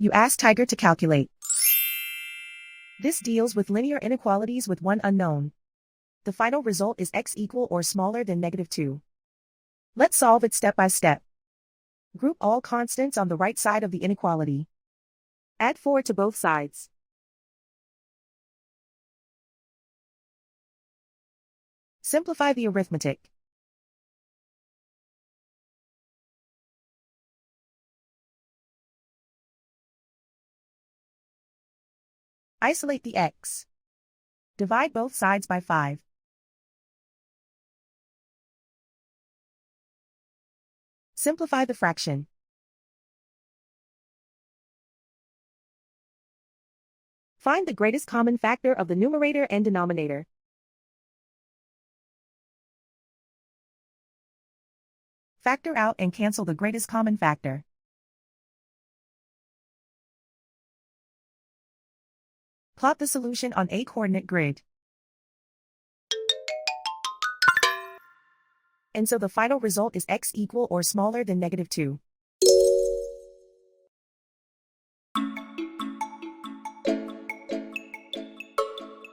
You ask Tiger to calculate. This deals with linear inequalities with one unknown. The final result is x equal or smaller than -2. Let's solve it step by step. Group all constants on the right side of the inequality. Add 4 to both sides. Simplify the arithmetic. Isolate the x. Divide both sides by 5. Simplify the fraction. Find the greatest common factor of the numerator and denominator. Factor out and cancel the greatest common factor. Plot the solution on a coordinate grid. And so the final result is x equal or smaller than -2.